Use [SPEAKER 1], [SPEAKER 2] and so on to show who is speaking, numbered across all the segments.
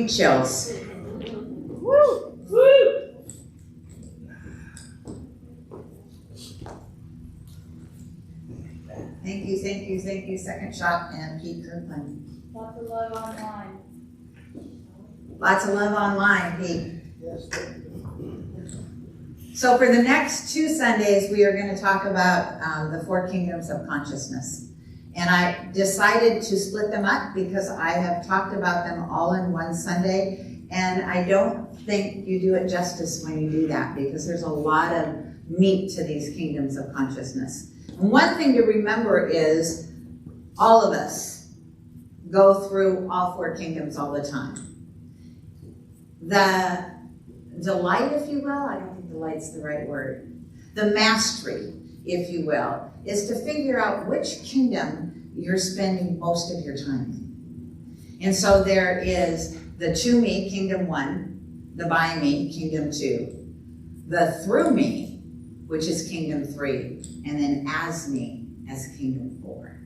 [SPEAKER 1] Chills.
[SPEAKER 2] Woo! Woo!
[SPEAKER 1] Thank you, thank you, thank you. Second shot and Pete Kirkland.
[SPEAKER 2] Lots of love online.
[SPEAKER 1] Lots of love online, Pete.
[SPEAKER 3] Yes.
[SPEAKER 1] So for the next 2 Sundays, we are going to talk about the 4 kingdoms of consciousness. And I decided to split them up because I have talked about them all in one Sunday. And I don't think you do it justice when you do that because there's a lot of meat to these kingdoms of consciousness. And one thing to remember is all of us go through all 4 kingdoms all the time. The delight, if you will, I don't think delight's the right word. The mastery, if you will, is to figure out which kingdom you're spending most of your time in. And so there is the to me, kingdom 1, the by me, kingdom 2, the through me, which is kingdom 3, and then as me, as kingdom 4.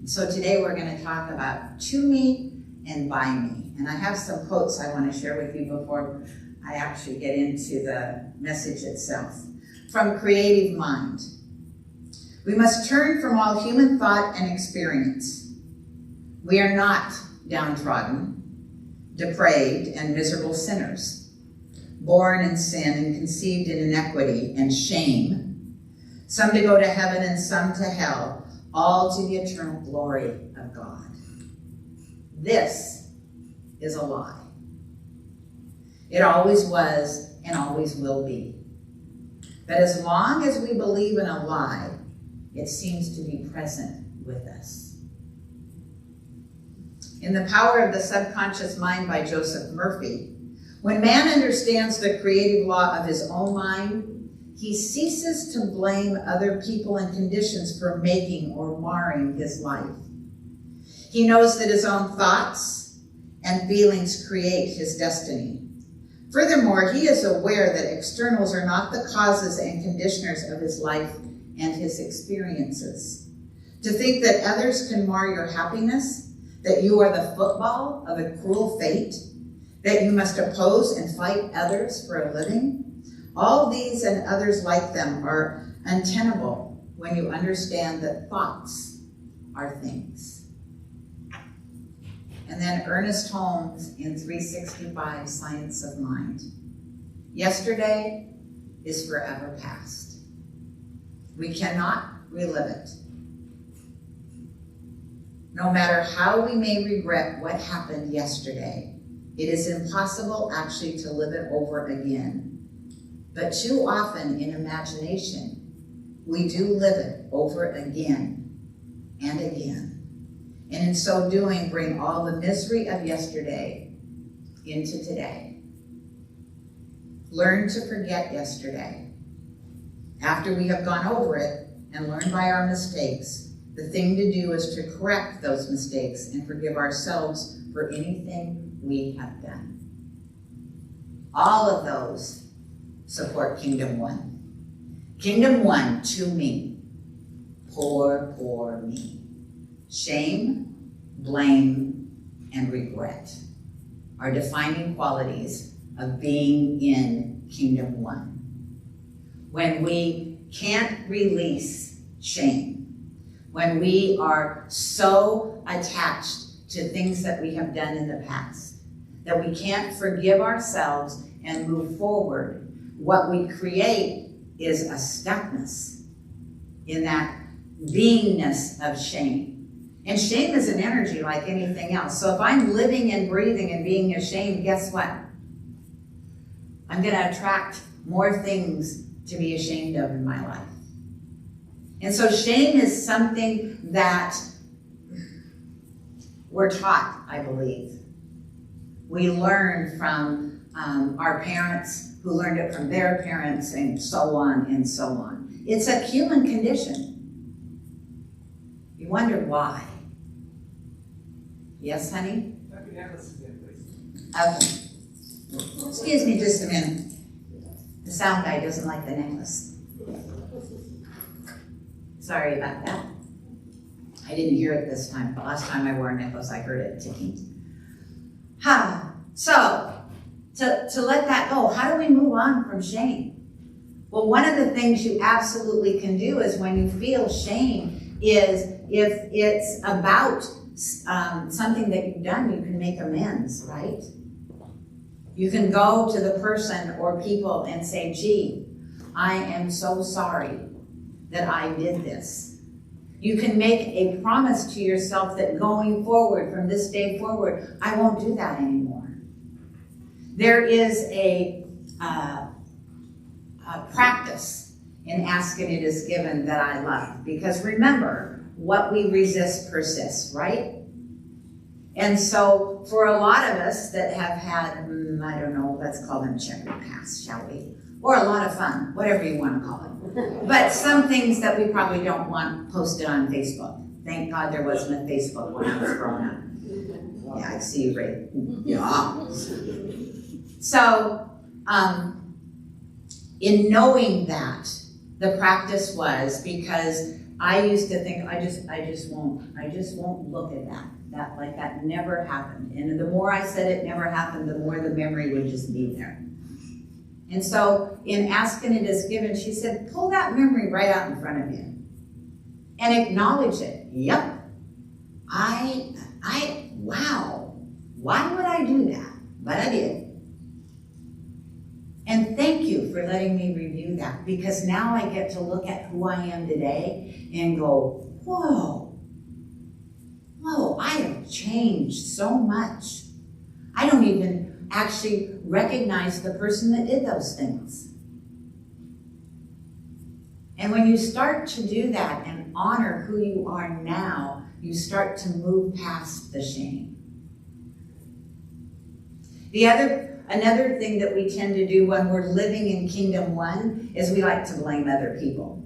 [SPEAKER 1] So today we're going to talk about to me and by me. And I have some quotes I want to share with you before I actually get into the message itself. From Creative Mind. We must turn from all human thought and experience. We are not downtrodden, depraved, and miserable sinners, born in sin and conceived in inequity and shame, some to go to heaven and some to hell, all to the eternal glory of God. This is a lie. It always was and always will be. But as long as we believe in a lie, it seems to be present with us. In The Power of the Subconscious Mind by Joseph Murphy, when man understands the creative law of his own mind, he ceases to blame other people and conditions for making or marring his life. He knows that his own thoughts and feelings create his destiny. Furthermore, he is aware that externals are not the causes and conditioners of his life and his experiences. To think that others can mar your happiness, that you are the football of a cruel fate, that you must oppose and fight others for a living, all these and others like them are untenable when you understand that thoughts are things. And then Ernest Holmes in 365, Science of Mind. Yesterday is forever past. We cannot relive it. No matter how we may regret what happened yesterday, it is impossible actually to live it over again. But too often in imagination, we do live it over again and again. And in so doing, bring all the misery of yesterday into today. Learn to forget yesterday. After we have gone over it and learned by our mistakes, the thing to do is to correct those mistakes and forgive ourselves for anything we have done. All of those support Kingdom 1. Kingdom 1, to me. Poor, poor me. Shame, blame, and regret are defining qualities of being in Kingdom 1. When we can't release shame, when we are so attached to things that we have done in the past, that we can't forgive ourselves and move forward, what we create is a stuckness in that beingness of shame. And shame is an energy like anything else. So if I'm living and breathing and being ashamed, guess what? I'm going to attract more things to be ashamed of in my life. And so shame is something that we're taught, I believe. We learn from our parents, who learned it from their parents, and so on and so on. It's a human condition. You wonder why. Yes, honey? Okay. Excuse me just a minute. The sound guy doesn't like the necklace. Sorry about that. I didn't hear it this time, but last time I wore a necklace, I heard it ticking. So, to let that go, how do we move on from shame? Well, one of the things you absolutely can do is when you feel shame is if it's about something that you've done, you can make amends, right? You can go to the person or people and say, gee, I am so sorry that I did this. You can make a promise to yourself that going forward, from this day forward, I won't do that anymore. There is a practice in Ask and It Is Given that I love, because remember, what we resist persists, right? And so for a lot of us that have had, I don't know, let's call them checkered past, shall we? Or a lot of fun, whatever you want to call it. But some things that we probably don't want posted on Facebook. Thank God there wasn't a Facebook when I was growing up. Yeah, I see you, Ray. Yeah. So, in knowing that, the practice was, because I used to think, I just won't look at that. That never happened. And the more I said it never happened, the more the memory would just be there. And so in Ask and It Is Given, she said, pull that memory right out in front of you and acknowledge it. Yep. Wow. Why would I do that? But I did. And thank you for letting me review that, because now I get to look at who I am today and go, whoa, I have changed so much. I don't even actually recognize the person that did those things. And when you start to do that and honor who you are now, you start to move past the shame. Another thing that we tend to do when we're living in Kingdom 1 is we like to blame other people.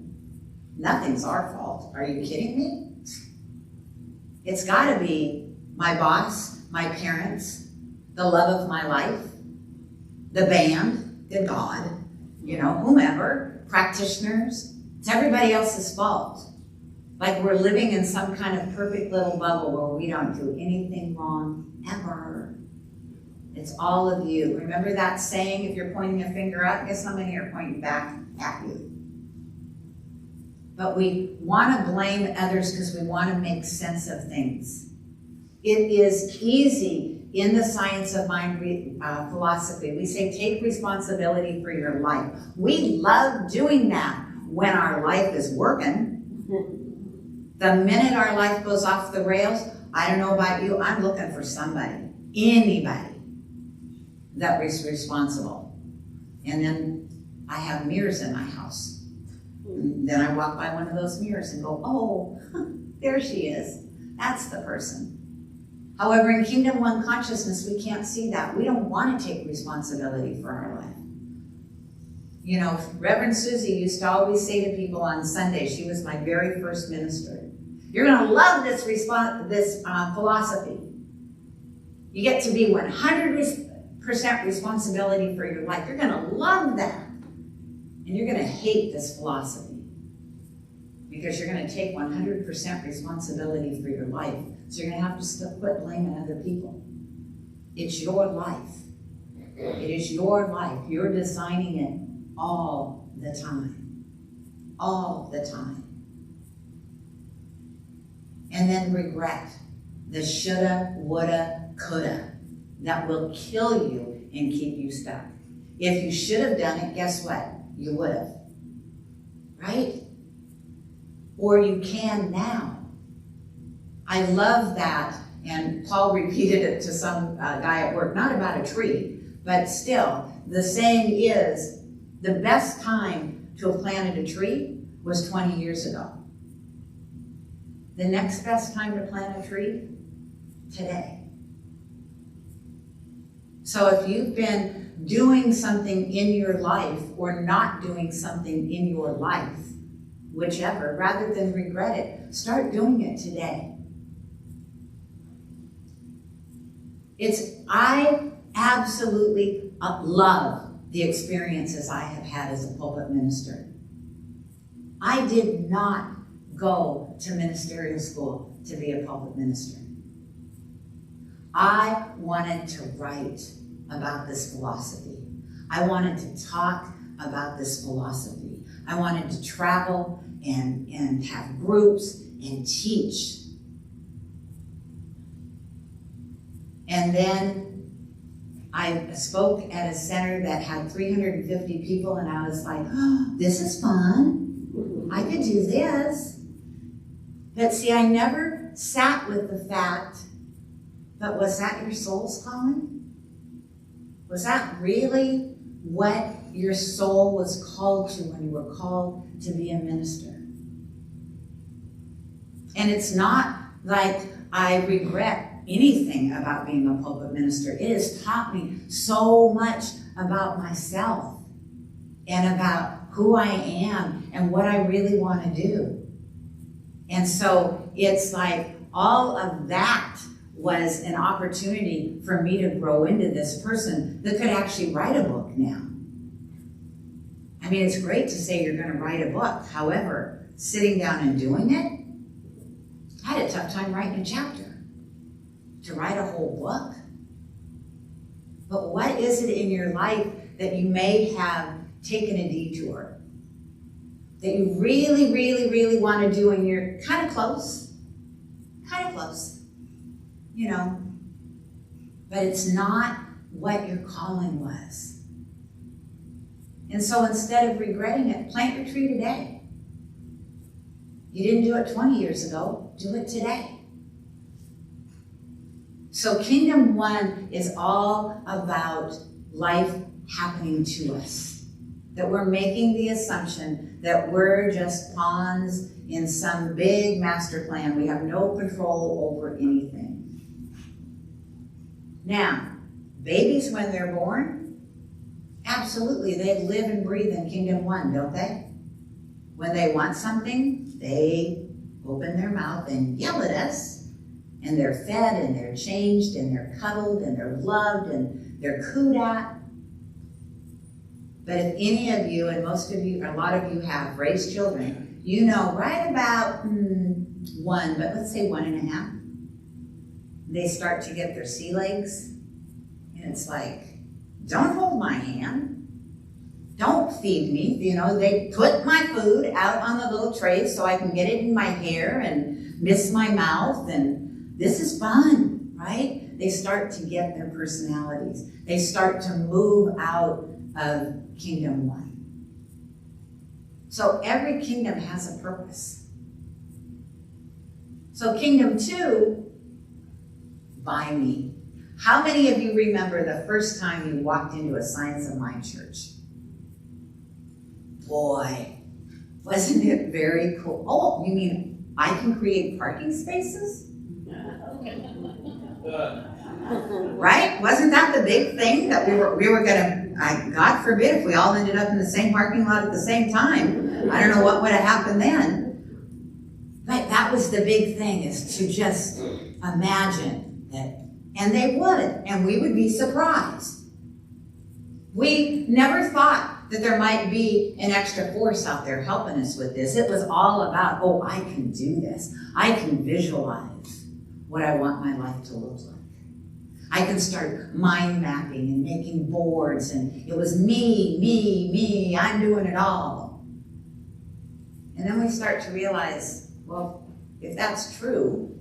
[SPEAKER 1] Nothing's our fault. Are you kidding me? It's got to be my boss, my parents, the love of my life, the band, the God, whomever, practitioners. It's everybody else's fault. Like we're living in some kind of perfect little bubble where we don't do anything wrong ever. It's all of you. Remember that saying, if you're pointing a finger up, guess how many are pointing back at you? But we want to blame others because we want to make sense of things. It is easy in the science of mind philosophy. We say, take responsibility for your life. We love doing that when our life is working. The minute our life goes off the rails, I don't know about you, I'm looking for somebody, anybody that is responsible. And then I have mirrors in my house. And then I walk by one of those mirrors and go, oh, there she is. That's the person. However, in Kingdom 1 consciousness, we can't see that. We don't want to take responsibility for our life. Reverend Susie used to always say to people on Sunday, she was my very first minister, you're going to love this philosophy. You get to be 100% responsibility for your life. You're going to love that. And you're going to hate this philosophy because you're going to take 100% responsibility for your life. So you're going to have to quit blaming other people. It's your life. It is your life. You're designing it all the time. All the time. And then regret. The shoulda, woulda, coulda. That will kill you and keep you stuck. If you should have done it, guess what? You would have. Right? Or you can now. I love that. And Paul repeated it to some guy at work, not about a tree, but still, the saying is, the best time to have planted a tree was 20 years ago. The next best time to plant a tree? Today. So if you've been doing something in your life or not doing something in your life, whichever, rather than regret it, start doing it today. I absolutely love the experiences I have had as a pulpit minister. I did not go to ministerial school to be a pulpit minister. I wanted to write about this philosophy. I wanted to talk about this philosophy. I wanted to travel and have groups and teach. And then I spoke at a center that had 350 people, and I was like, oh, this is fun. I could do this. But see, I never sat with the fact, but was that your soul's calling? Was that really what your soul was called to when you were called to be a minister? And it's not like I regret anything about being a pulpit minister. It has taught me so much about myself and about who I am and what I really want to do. And so it's like all of that was an opportunity for me to grow into this person that could actually write a book now. I mean, it's great to say you're going to write a book. However, sitting down and doing it, I had a tough time writing a chapter. To write a whole book. But what is it in your life that you may have taken a detour? That you really, really, really want to do and you're kind of close. But it's not what your calling was. And so instead of regretting it, plant your tree today. You didn't do it 20 years ago, do it today. So Kingdom 1 is all about life happening to us. That we're making the assumption that we're just pawns in some big master plan. We have no control over anything. Now, babies when they're born, absolutely, they live and breathe in Kingdom 1, don't they? When they want something, they open their mouth and yell at us, and they're fed and they're changed and they're cuddled and they're loved and they're cooed at. But if any of you, and most of you, a lot of you have raised children, you know right about 1, but let's say 1.5, they start to get their sea legs, and it's like, don't hold my hand. Don't feed me. You know, they put my food out on the little tray so I can get it in my hair and miss my mouth, and this is fun, right? They start to get their personalities. They start to move out of Kingdom 1. So every kingdom has a purpose. So Kingdom 2, by me. How many of you remember the first time you walked into a Science of Mind church? Boy, wasn't it very cool? Oh, you mean I can create parking spaces? Right? Wasn't that the big thing that we were gonna, God forbid if we all ended up in the same parking lot at the same time. I don't know what would have happened then. But that was the big thing, is to just imagine that. And they would, and we would be surprised. We never thought that there might be an extra force out there helping us with this. It was all about, oh, I can do this. I can visualize what I want my life to look like. I can start mind mapping and making boards, and it was me, I'm doing it all. And then we start to realize, well, if that's true,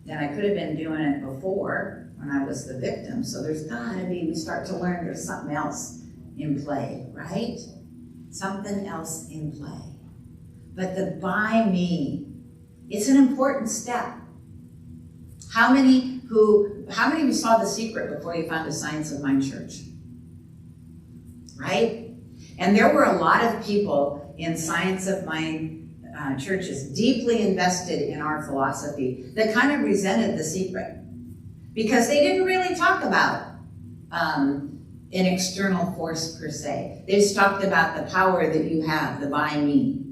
[SPEAKER 1] then I could have been doing it before when I was the victim. So there's gotta be, we start to learn there's something else in play, right? Something else in play. But the by me, it's an important step. How many of you saw The Secret before you found a Science of Mind church? Right? And there were a lot of people in Science of Mind churches deeply invested in our philosophy that kind of resented The Secret because they didn't really talk about an external force per se. They just talked about the power that you have, the by me.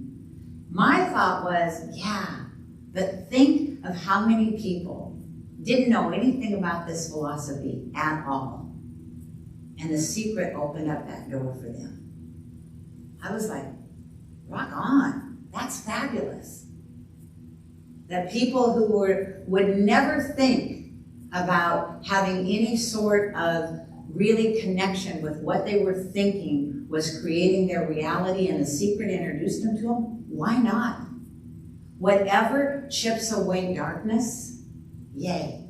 [SPEAKER 1] My thought was, yeah, but think of how many people didn't know anything about this philosophy at all. And The Secret opened up that door for them. I was like, rock on. That's fabulous. That people who would never think about having any sort of really connection with what they were thinking was creating their reality, and The Secret introduced them to them, why not? Whatever chips away darkness, yay.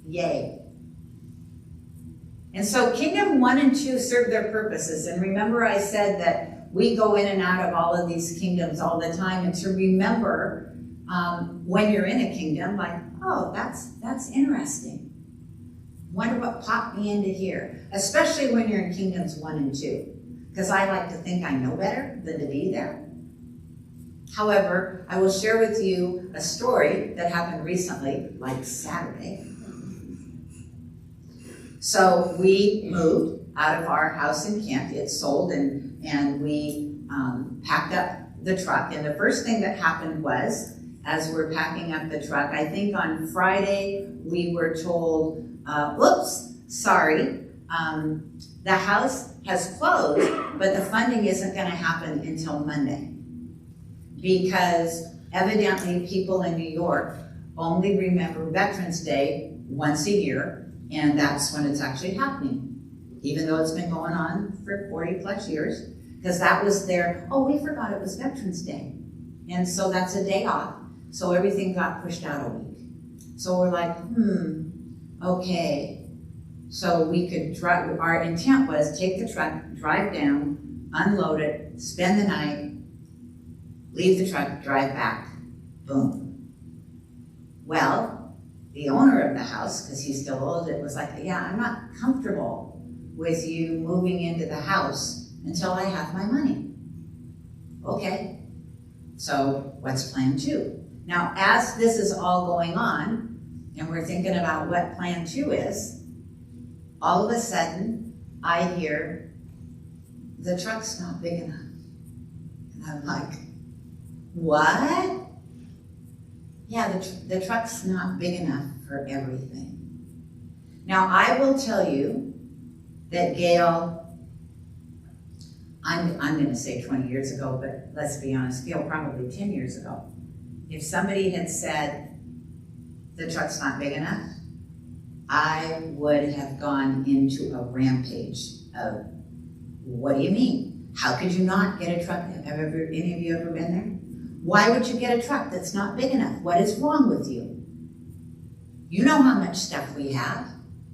[SPEAKER 1] Yay. And so Kingdom 1 and 2 serve their purposes. And remember I said that we go in and out of all of these kingdoms all the time, and to remember when you're in a kingdom, like, oh, that's interesting. Wonder what popped me into here, especially when you're in Kingdoms 1 and 2, because I like to think I know better than to be there. However, I will share with you a story that happened recently, like Saturday. So we moved out of our house in Kent. It sold, and we packed up the truck. And the first thing that happened was, as we're packing up the truck, I think on Friday we were told, oops, sorry, the house has closed, but the funding isn't going to happen until Monday. Because evidently people in New York only remember Veterans Day once a year, and that's when it's actually happening, even though it's been going on for 40 plus years, because that was their, oh, we forgot it was Veterans Day. And so that's a day off, so everything got pushed out a week. So we're like, okay, So we could drive, our intent was take the truck, drive down, unload it, spend the night, leave the truck, drive back, boom. Well, the owner of the house, because he still owns it, was like, yeah, I'm not comfortable with you moving into the house until I have my money. Okay, so what's plan 2? Now, as this is all going on, and we're thinking about what plan 2 is, all of a sudden, I hear, the truck's not big enough. And I'm like, what? Yeah, the truck's not big enough for everything. Now, I will tell you that Gail, I'm going to say 20 years ago, but let's be honest, Gail, probably 10 years ago, if somebody had said, the truck's not big enough, I would have gone into a rampage of, what do you mean? How could you not get a truck? Have any of you ever been there? Why would you get a truck that's not big enough? What is wrong with you? You know how much stuff we have.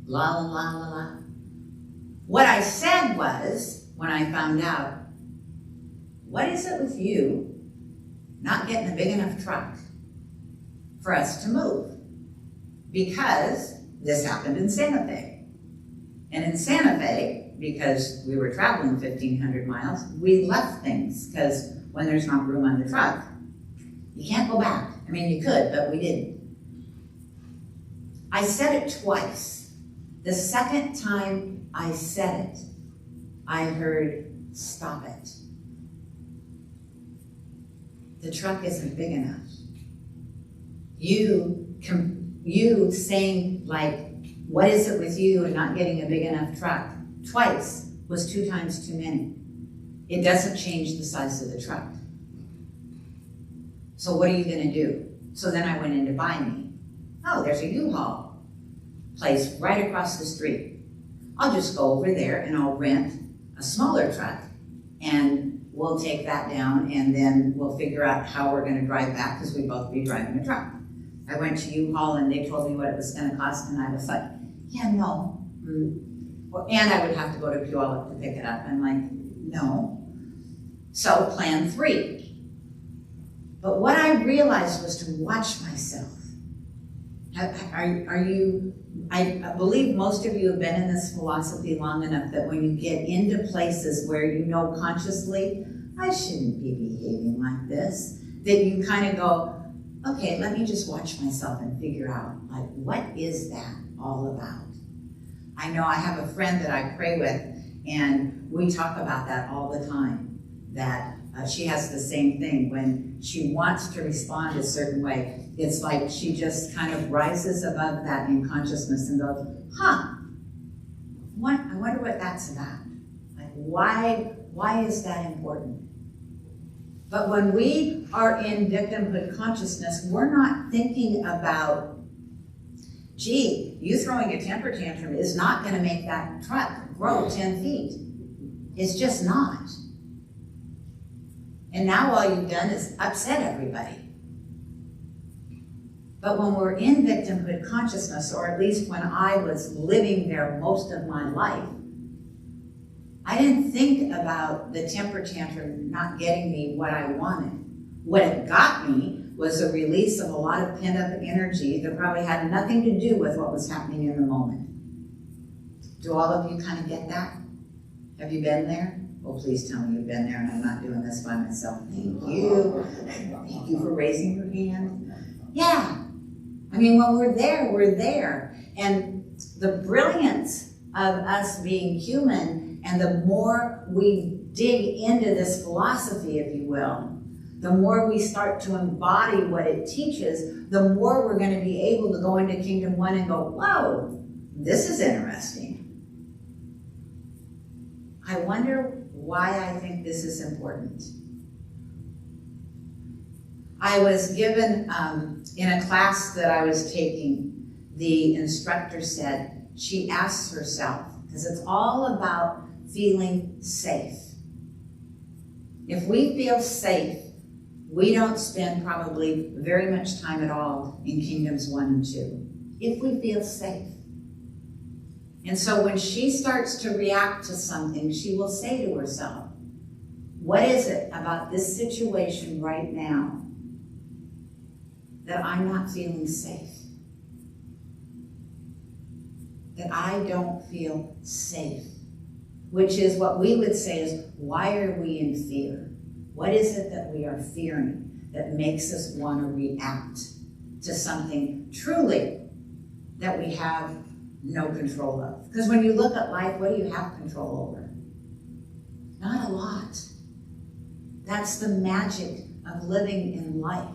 [SPEAKER 1] La, la, la, la, la. What I said was, when I found out, what is it with you not getting a big enough truck for us to move? Because this happened in Santa Fe. And in Santa Fe, because we were traveling 1,500 miles, we left things, because when there's not room on the truck, you can't go back. I mean, you could, but we didn't. I said it twice. The second time I said it, I heard, stop it. The truck isn't big enough. You saying, like, what is it with you and not getting a big enough truck? Twice was 2 times too many. It doesn't change the size of the truck. So what are you gonna do? So then I went into Buy Me. Oh, there's a U-Haul place right across the street. I'll just go over there and I'll rent a smaller truck and we'll take that down and then we'll figure out how we're gonna drive back because we both be driving a truck. I went to U-Haul and they told me what it was gonna cost and I was like, yeah, no. And I would have to go to Puyallup to pick it up. I'm like, no. So plan 3. But what I realized was to watch myself. I believe most of you have been in this philosophy long enough that when you get into places where you know consciously, I shouldn't be behaving like this, that you kind of go, okay, let me just watch myself and figure out, like, what is that all about? I know I have a friend that I pray with, and we talk about that all the time, that she has the same thing. When she wants to respond a certain way, it's like she just kind of rises above that in consciousness and goes, huh, I wonder what that's about. Like, why is that important? But when we are in victimhood consciousness, we're not thinking about, gee, you throwing a temper tantrum is not going to make that truck grow 10 feet. It's just not. And now all you've done is upset everybody. But when we're in victimhood consciousness, or at least when I was living there most of my life, I didn't think about the temper tantrum not getting me what I wanted. What it got me was a release of a lot of pent-up energy that probably had nothing to do with what was happening in the moment. Do all of you kind of get that? Have you been there? Well, please tell me you've been there and I'm not doing this by myself. Thank you. Thank you for raising your hand. Yeah. I mean, when we're there, we're there. And the brilliance of us being human, and the more we dig into this philosophy, if you will, the more we start to embody what it teaches, the more we're going to be able to go into Kingdom 1 and go, whoa, this is interesting. I wonder why I think this is important. I was given, in a class that I was taking, the instructor said, she asks herself, because it's all about feeling safe. If we feel safe, we don't spend probably very much time at all in Kingdoms 1 and 2. If we feel safe. And so when she starts to react to something, she will say to herself, what is it about this situation right now that I'm not feeling safe? That I don't feel safe? Which is what we would say is, why are we in fear? What is it that we are fearing that makes us want to react to something truly that we have no control of? Because when you look at life, what do you have control over? Not a lot. That's the magic of living in life.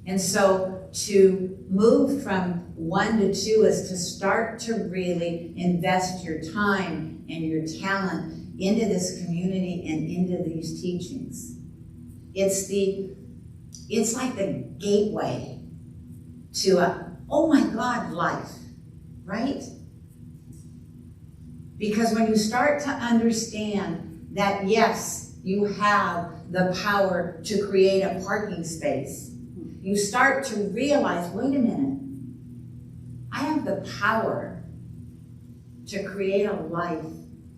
[SPEAKER 1] And so to move from 1 to 2 is to start to really invest your time and your talent into this community and into these teachings. It's like the gateway to a, oh my God, life, right? Because when you start to understand that, yes, you have the power to create a parking space, you start to realize, wait a minute, I have the power to create a life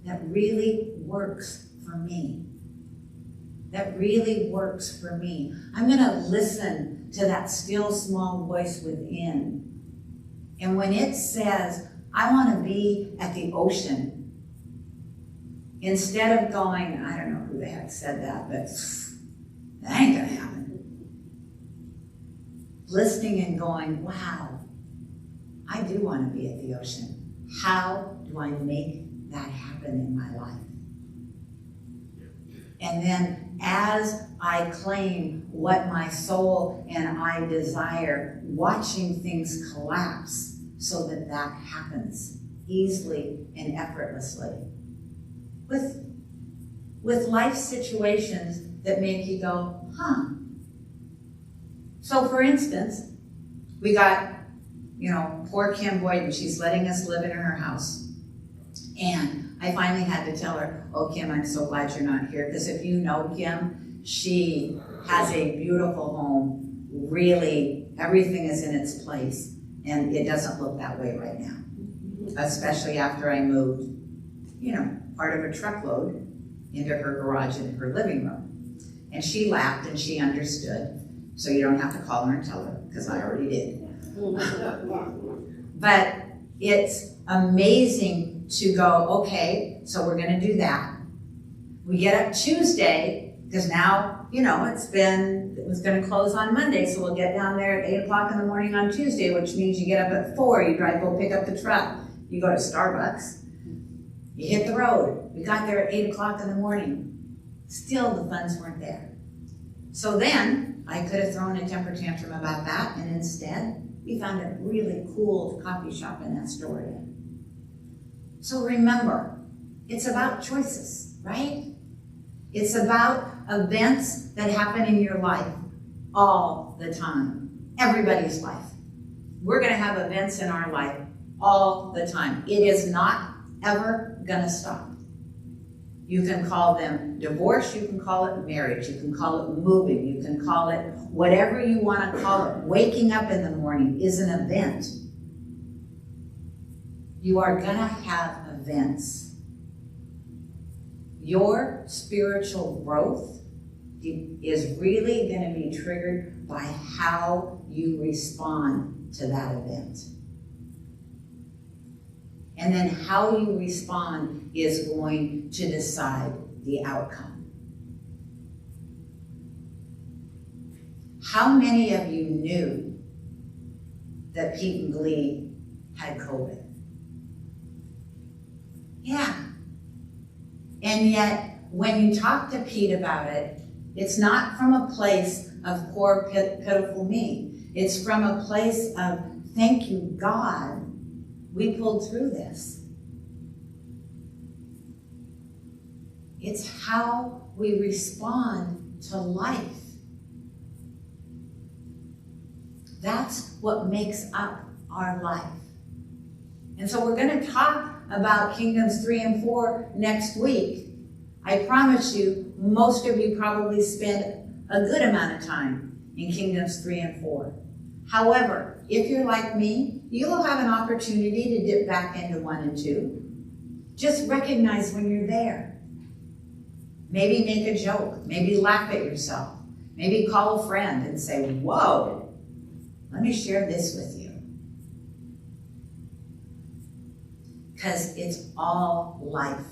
[SPEAKER 1] that really works for me. That really works for me. I'm going to listen to that still small voice within. And when it says, I want to be at the ocean, instead of going, I don't know who the heck said that, but that ain't going to happen. Listening and going, wow, I do want to be at the ocean. How do I make that happen in my life? And then as I claim what my soul and I desire, watching things collapse so that that happens easily and effortlessly. With life situations that make you go, huh. So for instance, we got, poor Kim Boyden, she's letting us live in her house. And I finally had to tell her, oh, Kim, I'm so glad you're not here. Because if you know Kim, she has a beautiful home. Really, everything is in its place. And it doesn't look that way right now. Especially after I moved, part of a truckload into her garage and her living room. And she laughed and she understood. So you don't have to call her and tell her, because I already did. But it's amazing to go, okay, so we're going to do that. We get up Tuesday, because now, it was going to close on Monday, so we'll get down there at 8 o'clock in the morning on Tuesday, which means you get up at 4, you go pick up the truck, you go to Starbucks, you hit the road. We got there at 8 o'clock in the morning. Still, the funds weren't there. So then, I could have thrown a temper tantrum about that, and instead, we found a really cool coffee shop in Astoria. So remember, it's about choices, right? It's about events that happen in your life all the time. Everybody's life. We're going to have events in our life all the time. It is not ever going to stop. You can call them divorce, you can call it marriage, you can call it moving, you can call it whatever you want to call it. Waking up in the morning is an event. You are going to have events. Your spiritual growth is really going to be triggered by how you respond to that event. And then how you respond is going to decide the outcome. How many of you knew that Pete and Glee had COVID? Yeah. And yet, when you talk to Pete about it, it's not from a place of poor, pitiful me. It's from a place of, thank you, God, we pulled through this. It's how we respond to life. That's what makes up our life. And so we're going to talk about Kingdoms 3 and 4 next week. I promise you, most of you probably spend a good amount of time in Kingdoms 3 and 4. However, if you're like me, you'll have an opportunity to dip back into 1 and 2. Just recognize when you're there. Maybe make a joke. Maybe laugh at yourself. Maybe call a friend and say, whoa, let me share this with you. Because it's all life.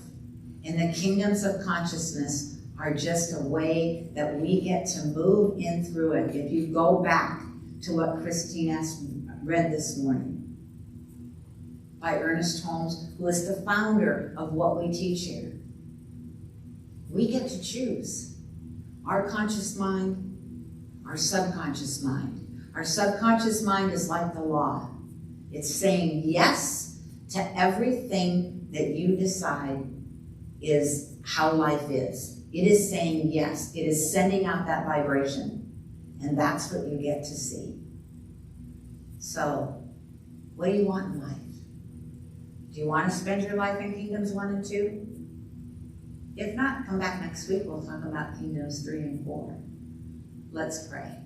[SPEAKER 1] And the kingdoms of consciousness are just a way that we get to move in through it. If you go back to what Christine read this morning by Ernest Holmes, who is the founder of what we teach here, we get to choose our conscious mind, our subconscious mind. Our subconscious mind is like the law. It's saying yes to everything that you decide is how life is. It is saying yes. It is sending out that vibration. And that's what you get to see. So, what do you want in life? Do you want to spend your life in Kingdoms 1 and 2? If not, come back next week. We'll talk about Kingdoms 3 and 4. Let's pray.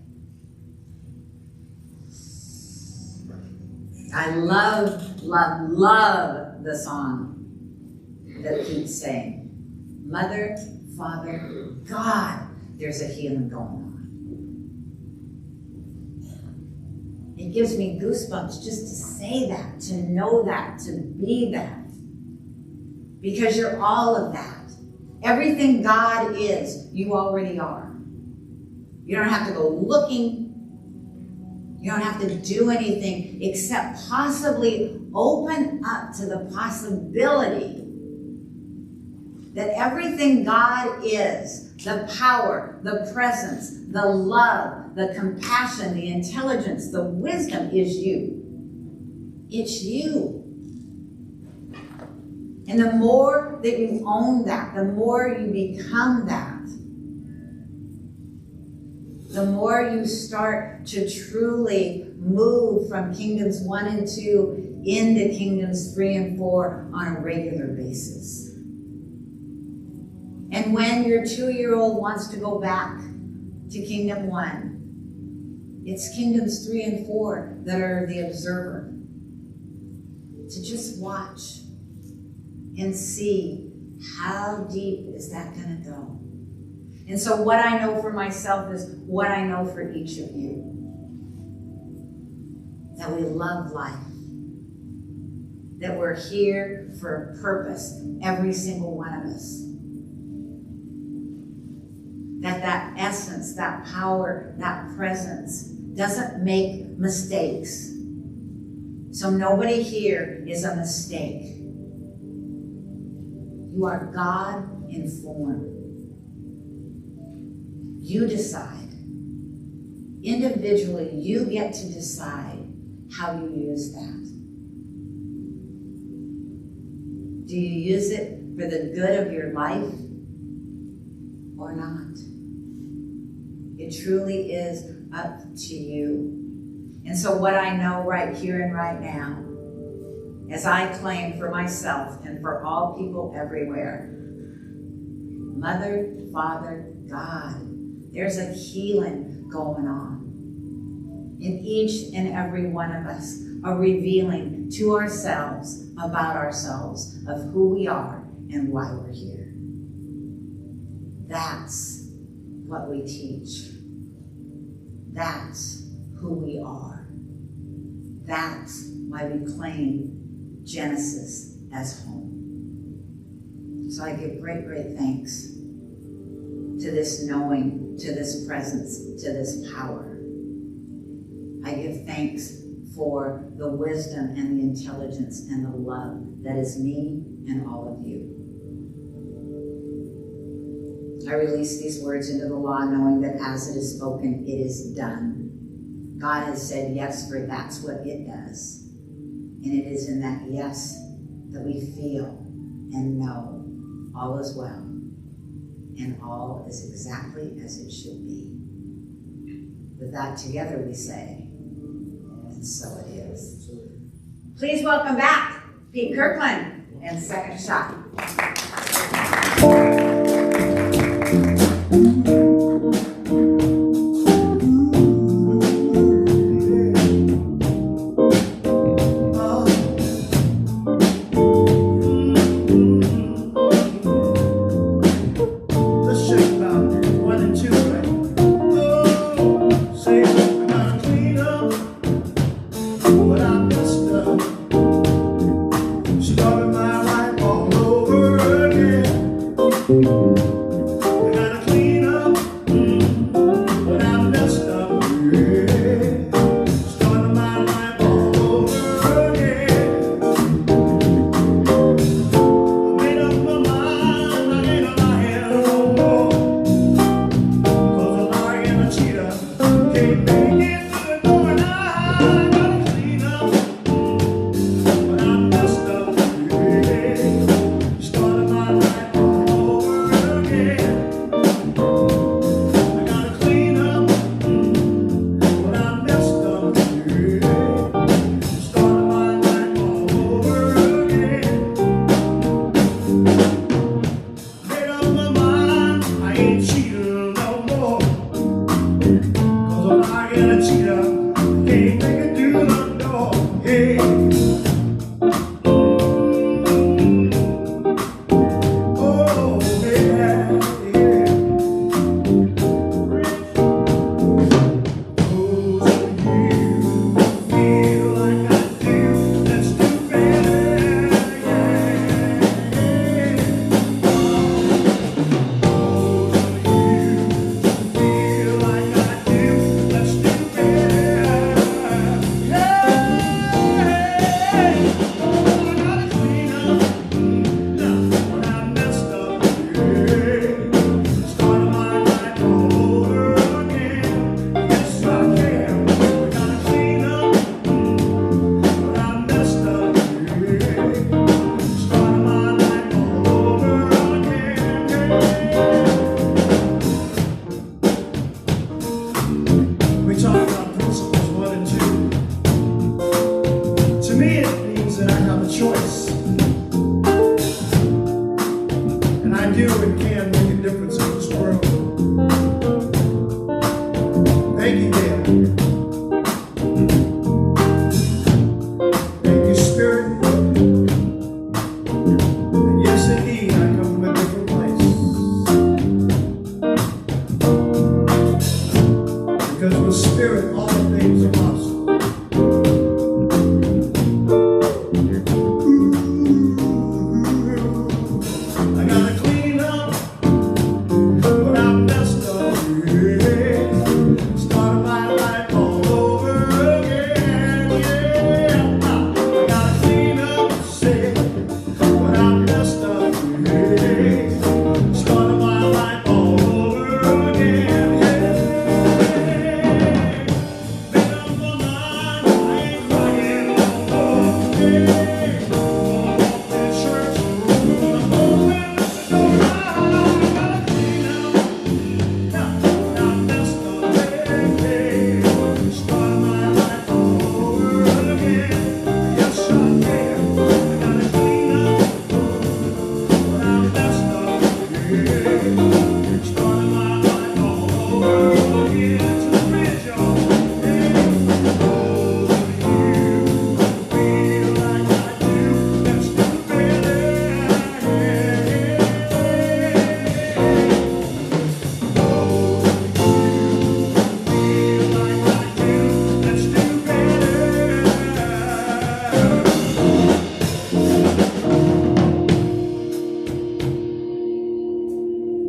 [SPEAKER 1] I love, love, love the song that keeps saying, Mother, Father, God, there's a healing going on. It gives me goosebumps just to say that, to know that, to be that. Because you're all of that. Everything God is, you already are. You don't have to go looking. You don't have to do anything except possibly open up to the possibility that everything God is, the power, the presence, the love, the compassion, the intelligence, the wisdom is you. It's you. And the more that you own that, the more you become that, the more you start to truly move from Kingdoms 1 and 2 into Kingdoms 3 and 4 on a regular basis. And when your 2-year-old wants to go back to Kingdom 1, it's Kingdoms 3 and 4 that are the observer. To just watch and see how deep is that going to go. And so what I know for myself is what I know for each of you. That we love life. That we're here for a purpose, every single one of us. That essence, that power, that presence doesn't make mistakes. So nobody here is a mistake. You are God informed. You decide. Individually, you get to decide how you use that. Do you use it for the good of your life or not? It truly is up to you. And so what I know right here and right now, as I claim for myself and for all people everywhere, Mother, Father, God, there's a healing going on in each and every one of us, a revealing to ourselves about ourselves of who we are and why we're here. That's what we teach. That's who we are. That's why we claim Genesis as home. So I give great, great thanks to this knowing, to this presence, to this power. I give thanks for the wisdom and the intelligence and the love that is me and all of you. I release these words into the law, knowing that as it is spoken, it is done. God has said yes, for that's what it does. And it is in that yes that we feel and know all is well. And all is exactly as it should be. With that together we say, and so it is. Please welcome back Pete Kirkland and Second Shot.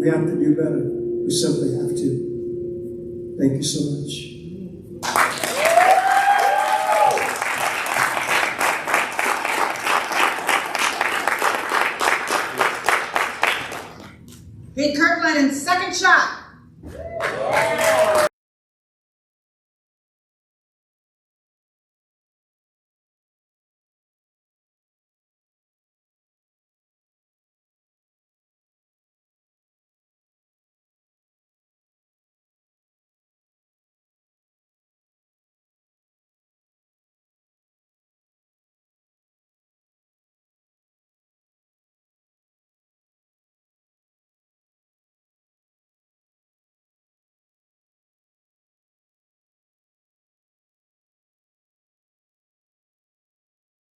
[SPEAKER 3] We have to do better. We simply have to. Thank you so much.
[SPEAKER 1] Pete Kirkland in second shot.